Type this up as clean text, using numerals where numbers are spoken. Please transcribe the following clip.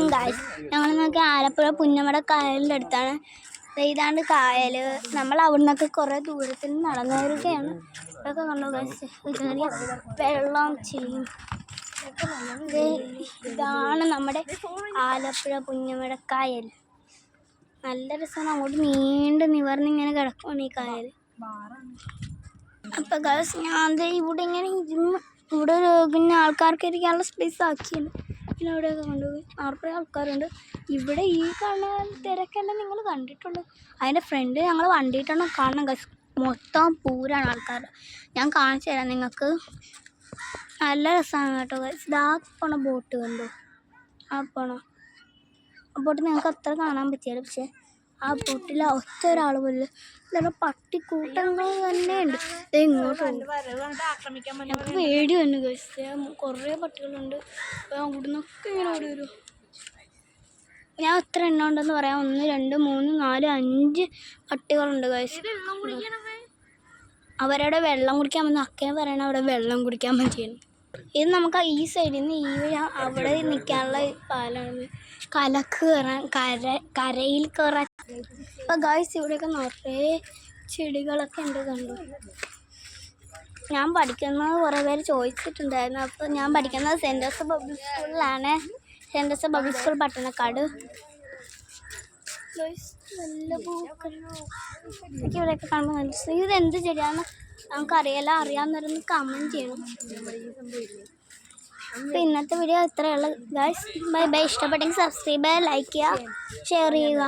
പോവാം ഗായ്സ്. ഞങ്ങൾ നോക്കി ആലപ്പുഴ പുന്നമട കായലിൻ്റെ അടുത്താണ്. ഇതാണ്ട് കായൽ. നമ്മൾ അവിടെ നിന്നൊക്കെ കുറേ ദൂരത്തിൽ നടന്നു വരികയാണ്. ഇതൊക്കെ കണ്ടു ഗായ്സ്, ചെറിയ വെള്ളം ചെയ്യും. ഇതാണ് നമ്മുടെ ആലപ്പുഴ പുന്നമട കായൽ. നല്ല രസമാണ്. അങ്ങോട്ട് നീണ്ട് നിവർന്നിങ്ങനെ കിടക്കുകയാണ് ഈ കായൽ. അപ്പം ഗായ്സ് ഞാൻ ഇവിടെ ഇങ്ങനെ ഇരുന്ന് ഇവിടെ പിന്നെ ആൾക്കാർക്ക് ഇരിക്കാനുള്ള സ്പേസ് ആക്കിയുണ്ട്. പിന്നെ അവിടെയൊക്കെ കൊണ്ടുപോയി കുറേ ആൾക്കാരുണ്ട്. ഇവിടെ ഈ കാണുന്ന തിരക്കെല്ലാം നിങ്ങൾ കണ്ടിട്ടുണ്ട്. അതിൻ്റെ ഫ്രണ്ട് ഞങ്ങൾ വണ്ടിയിട്ടാണ് കാണണം ഗായ്സ്. മൊത്തം പൂരാണ് ആൾക്കാർ. ഞാൻ കാണിച്ചു തരാം നിങ്ങൾക്ക്. നല്ല രസമാണ് കേട്ടോ ഗായ്സ്. ഇതാ പോണ ബോട്ട് കണ്ടോ? ആ പോണോ ആ ബോട്ട് നിങ്ങൾക്ക് അത്ര കാണാൻ പറ്റിയാലും, പക്ഷേ ആ ബോട്ടിൽ ഒറ്റ ഒരാൾ പോലും ഇല്ല. പട്ടിക്കൂട്ടങ്ങൾ തന്നെ ഉണ്ട്. ഇങ്ങോട്ട് ഞങ്ങൾക്ക് പേടി തന്നെ ഗൈസ്. കുറേ പട്ടികളുണ്ട്. അവിടെ നിന്നൊക്കെ ഇങ്ങനെ ഓടി വരും. ഞാൻ എത്ര എണ്ണം ഉണ്ടെന്ന് പറയാം. 1 2 3 4 5 പട്ടികളുണ്ട് ഗൈസ്. അവരവിടെ വെള്ളം കുടിക്കാൻ വന്നു. അക്കയെ പറയണ അവിടെ വെള്ളം കുടിക്കാൻ പറ്റിയാണ്. ഇത് നമുക്ക് ഈ സൈഡിൽ നിന്ന് ഈ അവിടെ നിൽക്കാനുള്ള പാലാണ്. കലക്ക് കയറാൻ കരയിൽ കയറാൻ. അപ്പം ഗായ്സ് ഇവിടെയൊക്കെ നിറയെ ചെടികളൊക്കെ ഉണ്ട് കണ്ടു. ഞാൻ പഠിക്കുന്നത് കുറേ പേര് ചോദിച്ചിട്ടുണ്ടായിരുന്നു. അപ്പോൾ ഞാൻ പഠിക്കുന്നത് സെൻറ് ജോസഫ് പബ്ലിക് സ്കൂളിലാണ്. Saint Joseph public school Pattanakkad. നല്ല പൂക്കൾ ഇവിടെയൊക്കെ കാണുമ്പോൾ നല്ല. ഇത് എന്ത് ചെടിയാണ് നമുക്കറിയാലോ. അറിയാവുന്നവരൊന്ന് കമൻറ്റ് ചെയ്യണം. അപ്പോൾ ഇന്നത്തെ വീഡിയോ ഇത്രയുള്ള ഗായ്സ്. Bye bye. ഇഷ്ടപ്പെട്ടെങ്കിൽ സബ്സ്ക്രൈബ് ചെയ്യുക, ലൈക്ക് ചെയ്യുക, ഷെയർ ചെയ്യുക.